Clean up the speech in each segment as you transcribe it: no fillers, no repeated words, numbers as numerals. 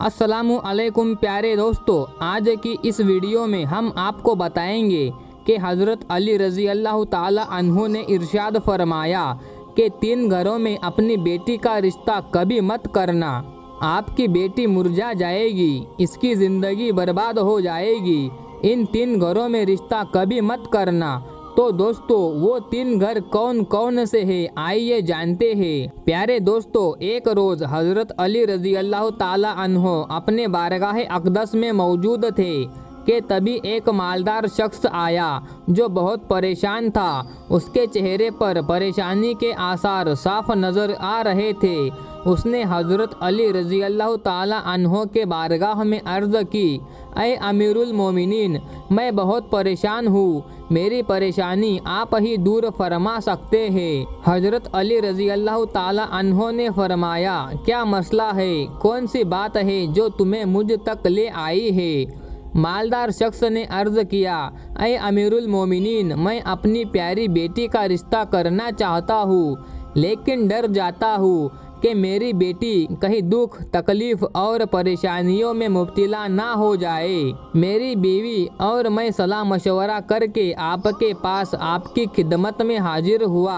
अस्सलामु अलैकुम प्यारे दोस्तों, आज की इस वीडियो में हम आपको बताएंगे कि हज़रत अली रज़ी अल्लाह ताला अन्हु ने इरशाद फरमाया कि 3 घरों में अपनी बेटी का रिश्ता कभी मत करना। आपकी बेटी मुरझा जाएगी, इसकी ज़िंदगी बर्बाद हो जाएगी। इन 3 घरों में रिश्ता कभी मत करना। तो दोस्तों, वो 3 घर कौन कौन से हैं, आइए जानते हैं। प्यारे दोस्तों, एक रोज़ हज़रत अली रज़ी अल्लाह ताला अन्हो अपने बारगाह अक़दस में मौजूद थे कि तभी एक मालदार शख्स आया जो बहुत परेशान था। उसके चेहरे पर परेशानी के आसार साफ नज़र आ रहे थे। उसने हज़रत अली रज़ी अल्लाह ताला अन्हो के बारगाह में अर्ज़ की, ऐ अमीरुल मोमिनीन, मैं बहुत परेशान हूँ, मेरी परेशानी आप ही दूर फरमा सकते हैं। हज़रत अली रज़ी अल्लाह ताला अन्हो ने फरमाया, क्या मसला है, कौन सी बात है जो तुम्हें मुझ तक ले आई है। मालदार शख्स ने अर्ज़ किया, ऐ अमीरुल मोमिनीन, मैं अपनी प्यारी बेटी का रिश्ता करना चाहता हूँ, लेकिन डर जाता हूँ कि मेरी बेटी कहीं दुख तकलीफ़ और परेशानियों में मुब्तला ना हो जाए। मेरी बीवी और मैं सलाह मशवरा करके आपके पास आपकी खिदमत में हाजिर हुआ।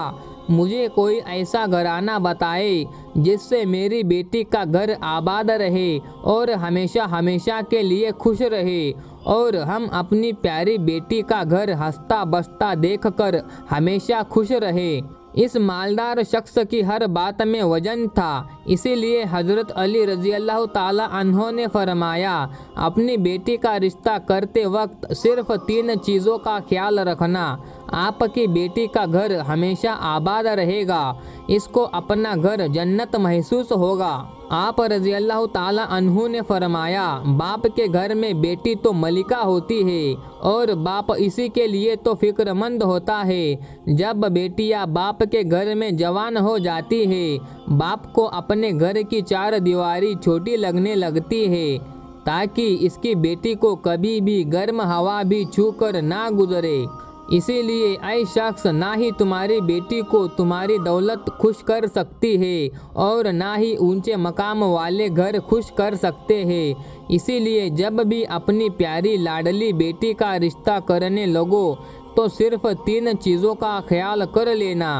मुझे कोई ऐसा घराना बताए जिससे मेरी बेटी का घर आबाद रहे और हमेशा हमेशा के लिए खुश रहे, और हम अपनी प्यारी बेटी का घर हंसता बसता देखकर हमेशा खुश रहे। इस मालदार शख्स की हर बात में वजन था, इसीलिए हज़रत अली रज़ी अल्लाह ताला अन्हो ने फरमाया, अपनी बेटी का रिश्ता करते वक्त सिर्फ 3 चीज़ों का ख्याल रखना। आपकी बेटी का घर हमेशा आबाद रहेगा, इसको अपना घर जन्नत महसूस होगा। आप रज़ी अल्लाह ताला अन्हु ने फरमाया, बाप के घर में बेटी तो मलिका होती है और बाप इसी के लिए तो फिक्रमंद होता है। जब बेटियां बाप के घर में जवान हो जाती है, बाप को अपने घर की 4 दीवारी छोटी लगने लगती है, ताकि इसकी बेटी को कभी भी गर्म हवा भी छू कर ना गुजरे। इसीलिए ऐ शख्स, ना ही तुम्हारी बेटी को तुम्हारी दौलत खुश कर सकती है और ना ही ऊंचे मकाम वाले घर खुश कर सकते हैं। इसीलिए जब भी अपनी प्यारी लाडली बेटी का रिश्ता करने लगो तो सिर्फ 3 चीज़ों का ख्याल कर लेना।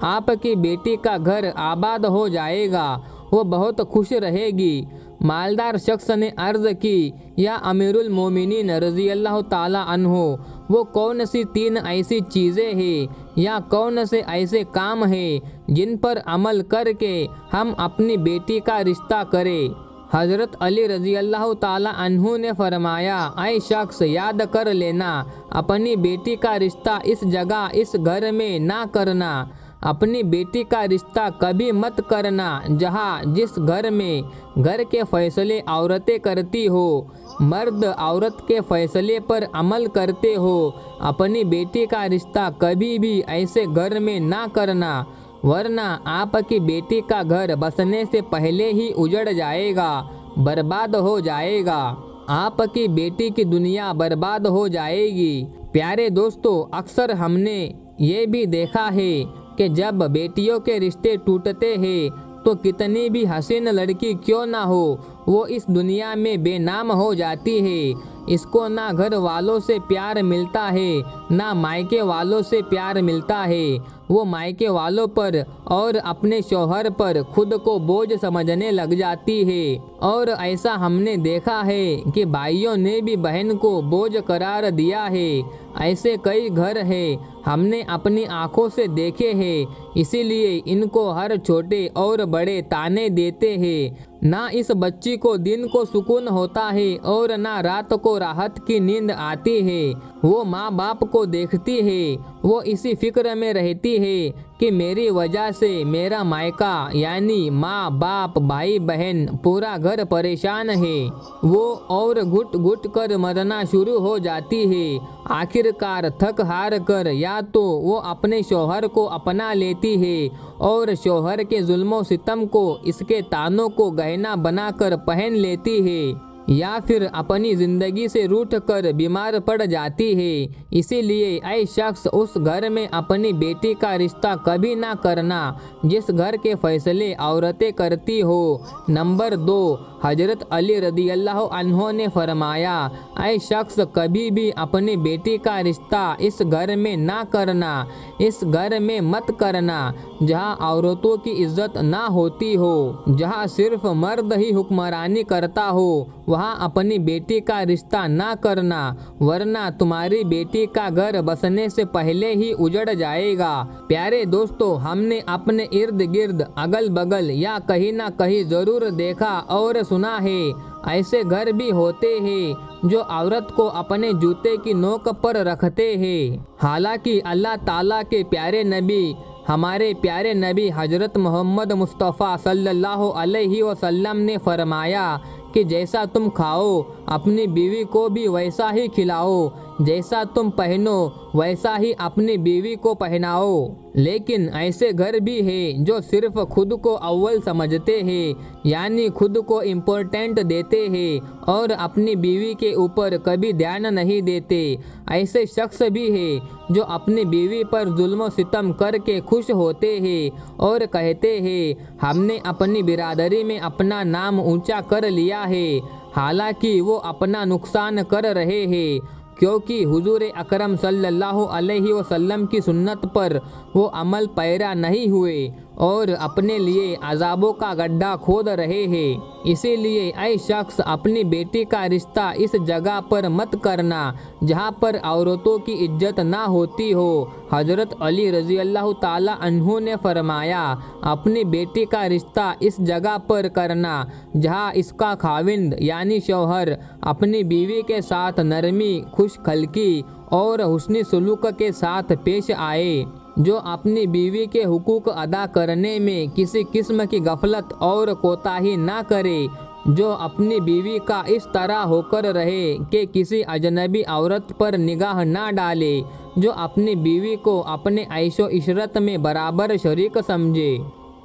आपकी बेटी का घर आबाद हो जाएगा, वो बहुत खुश रहेगी। मालदार शख्स ने अर्ज़ की, या अमीरुल मोमिनीन रज़ी अल्लाह ताला अन्हो, वो कौन सी 3 ऐसी चीज़ें हैं या कौन से ऐसे काम हैं जिन पर अमल करके हम अपनी बेटी का रिश्ता करें। हज़रत अली रज़ी अल्लाह ताला अन्हु ने फरमाया, ऐ शख्स, याद कर लेना, अपनी बेटी का रिश्ता इस जगह इस घर में ना करना। अपनी बेटी का रिश्ता कभी मत करना जहाँ जिस घर में घर के फैसले औरतें करती हो, मर्द औरत के फैसले पर अमल करते हो। अपनी बेटी का रिश्ता कभी भी ऐसे घर में ना करना, वरना आपकी बेटी का घर बसने से पहले ही उजड़ जाएगा, बर्बाद हो जाएगा। आपकी बेटी की दुनिया बर्बाद हो जाएगी। प्यारे दोस्तों, अक्सर हमने ये भी देखा है कि जब बेटियों के रिश्ते टूटते हैं तो कितनी भी हसीन लड़की क्यों ना हो, वो इस दुनिया में बेनाम हो जाती है। इसको ना घर वालों से प्यार मिलता है, ना मायके वालों से प्यार मिलता है। वो मायके वालों पर और अपने शौहर पर खुद को बोझ समझने लग जाती है। और ऐसा हमने देखा है कि भाइयों ने भी बहन को बोझ करार दिया है। ऐसे कई घर हैं, हमने अपनी आँखों से देखे हैं। इसीलिए इनको हर छोटे और बड़े ताने देते हैं। ना इस बच्ची को दिन को सुकून होता है और ना रात को राहत की नींद आती है। वो माँ बाप को देखती है, वो इसी फिक्र में रहती है कि मेरी वजह से मेरा मायका यानी माँ बाप भाई बहन पूरा घर परेशान है। वो और घुट घुट कर मरना शुरू हो जाती है। आखिरकार थक हार कर या तो वो अपने शौहर को अपना लेती है और शौहर के जुल्मों सितम को, इसके तानों को गहना बनाकर पहन लेती है, या फिर अपनी ज़िंदगी से रूठ कर बीमार पड़ जाती है। इसीलिए ऐ शख्स, उस घर में अपनी बेटी का रिश्ता कभी ना करना जिस घर के फैसले औरतें करती हो। नंबर 2, हजरत अली रदी अल्लाह अन्हो ने फरमाया, ऐ शख्स कभी भी अपनी बेटी का रिश्ता इस घर में ना करना, इस घर में मत करना जहाँ औरतों की इज्जत ना होती हो, जहाँ सिर्फ मर्द ही हुक्मरानी करता हो, वहाँ अपनी बेटी का रिश्ता ना करना, वरना तुम्हारी बेटी का घर बसने से पहले ही उजड़ जाएगा। प्यारे दोस्तों, हमने अपने इर्द गिर्द अगल बगल या कहीं ना कहीं जरूर देखा और सुना है, ऐसे घर भी होते हैं जो औरत को अपने जूते की नोक पर रखते हैं। हालांकि अल्लाह ताला के प्यारे नबी, हमारे प्यारे नबी हजरत मोहम्मद मुस्तफ़ा सल्लल्लाहु अलैहि वसल्लम ने फरमाया कि जैसा तुम खाओ अपनी बीवी को भी वैसा ही खिलाओ, जैसा तुम पहनो वैसा ही अपनी बीवी को पहनाओ। लेकिन ऐसे घर भी हैं जो सिर्फ खुद को अव्वल समझते हैं, यानी खुद को इम्पोर्टेंट देते हैं और अपनी बीवी के ऊपर कभी ध्यान नहीं देते। ऐसे शख्स भी हैं जो अपनी बीवी पर जुल्म सितम करके खुश होते हैं और कहते हैं हमने अपनी बिरादरी में अपना नाम ऊंचा कर लिया है, हालांकि वो अपना नुकसान कर रहे हैं, क्योंकि हुजूर अकरम सल्लल्लाहु अलैहि वसल्लम की सुन्नत पर वो अमल पैरा नहीं हुए और अपने लिए अजाबों का गड्ढा खोद रहे हैं। इसीलिए ऐ शख्स अपनी बेटी का रिश्ता इस जगह पर मत करना जहाँ पर औरतों की इज्जत ना होती हो। हजरत अली रजी अल्लाह ताला अन्हु ने फरमाया, अपनी बेटी का रिश्ता इस जगह पर करना जहाँ इसका खाविंद यानी शौहर अपनी बीवी के साथ नरमी, खुशखलकी और हुस्नी सलूक के साथ पेश आए, जो अपनी बीवी के हुकूक अदा करने में किसी किस्म की गफलत और कोताही ना करे, जो अपनी बीवी का इस तरह होकर रहे कि किसी अजनबी औरत पर निगाह ना डाले, जो अपनी बीवी को अपने ऐशो इशरत में बराबर शरीक समझे,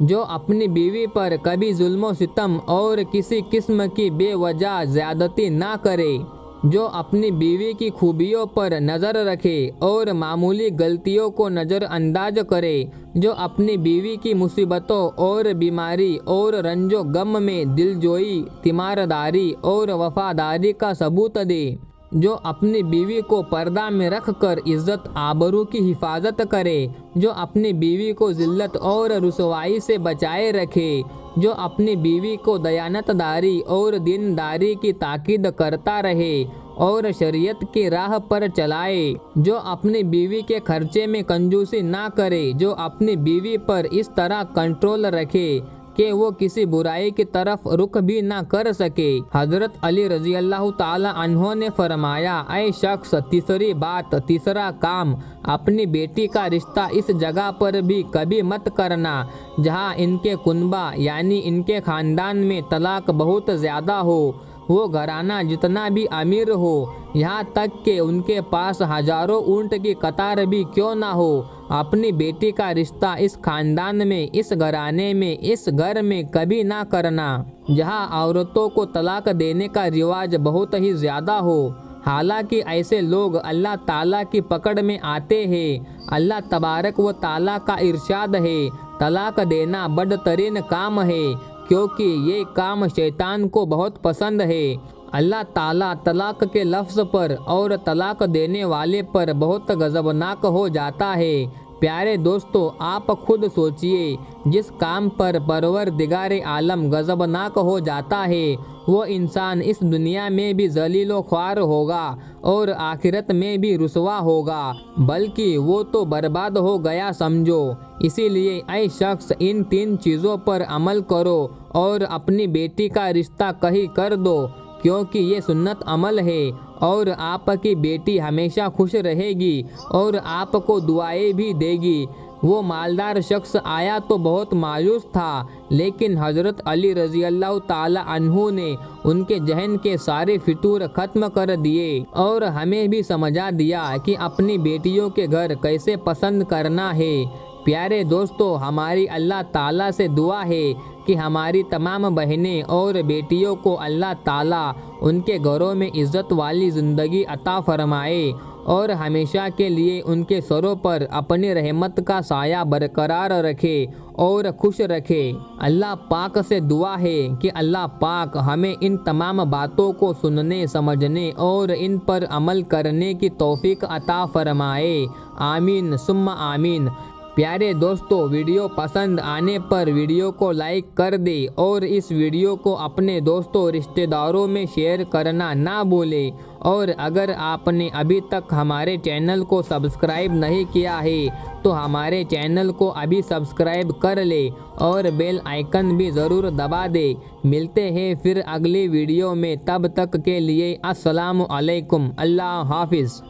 जो अपनी बीवी पर कभी जुल्म सितम और किसी किस्म की बेवजह ज़्यादती ना करे, जो अपनी बीवी की खूबियों पर नज़र रखे और मामूली गलतियों को नज़रअंदाज करे, जो अपनी बीवी की मुसीबतों और बीमारी और रंजो गम में दिलजोई, तीमारदारी और वफादारी का सबूत दे, जो अपनी बीवी को पर्दा में रखकर इज़्ज़त आबरू की हिफाजत करे, जो अपनी बीवी को ज़िल्लत और रुसवाई से बचाए रखे, जो अपनी बीवी को दयानतदारी और दीनदारी की ताकीद करता रहे और शरीयत की राह पर चलाए, जो अपनी बीवी के खर्चे में कंजूसी ना करे, जो अपनी बीवी पर इस तरह कंट्रोल रखे कि वो किसी बुराई की तरफ रुख भी ना कर सके। हजरत अली रजी अल्लाह ताला अन्हो ने फरमाया, ऐ शख्स तीसरी बात, तीसरा काम, अपनी बेटी का रिश्ता इस जगह पर भी कभी मत करना जहाँ इनके कुनबा यानी इनके ख़ानदान में तलाक बहुत ज़्यादा हो, वो घराना जितना भी अमीर हो, यहाँ तक कि उनके पास हजारों ऊंट की कतार भी क्यों ना हो, अपनी बेटी का रिश्ता इस खानदान में, इस घराने में, इस घर में कभी ना करना जहाँ औरतों को तलाक देने का रिवाज बहुत ही ज़्यादा हो। हालांकि ऐसे लोग अल्लाह ताला की पकड़ में आते हैं। अल्लाह तबारक व ताला का इरशाद है, तलाक देना बदतरीन काम है, क्योंकि ये काम शैतान को बहुत पसंद है। अल्लाह ताला तलाक के लफ्ज़ पर और तलाक देने वाले पर बहुत गज़बनाक हो जाता है। प्यारे दोस्तों, आप खुद सोचिए, जिस काम पर परवरदिगार आलम गज़बनाक हो जाता है वो इंसान इस दुनिया में भी ज़लीलो ख्वार होगा और आखिरत में भी रुसवा होगा, बल्कि वो तो बर्बाद हो गया समझो। इसीलिए ऐ शख्स इन 3 चीज़ों पर अमल करो और अपनी बेटी का रिश्ता कहीं कर दो, क्योंकि ये सुन्नत अमल है और आपकी बेटी हमेशा खुश रहेगी और आपको दुआएं भी देगी। वो मालदार शख्स आया तो बहुत मायूस था, लेकिन हज़रत अली रज़ी अल्लाह ताला अन्हु ने उनके जहन के सारे फितूर ख़त्म कर दिए और हमें भी समझा दिया कि अपनी बेटियों के घर कैसे पसंद करना है। प्यारे दोस्तों, हमारी अल्लाह ताला से दुआ है कि हमारी तमाम बहनें और बेटियों को अल्लाह ताला उनके घरों में इज़्ज़त वाली ज़िंदगी अता फरमाए और हमेशा के लिए उनके सरों पर अपनी रहमत का साया बरकरार रखे और खुश रखे। अल्लाह पाक से दुआ है कि अल्लाह पाक हमें इन तमाम बातों को सुनने, समझने और इन पर अमल करने की तौफीक अता फरमाए। आमीन सुम्मा आमीन। प्यारे दोस्तों, वीडियो पसंद आने पर वीडियो को लाइक कर दे और इस वीडियो को अपने दोस्तों रिश्तेदारों में शेयर करना ना भूलें। और अगर आपने अभी तक हमारे चैनल को सब्सक्राइब नहीं किया है तो हमारे चैनल को अभी सब्सक्राइब कर ले और बेल आइकन भी ज़रूर दबा दे। मिलते हैं फिर अगली वीडियो में, तब तक के लिए अस्सलामु अलैकुम। अल्लाह हाफिज़।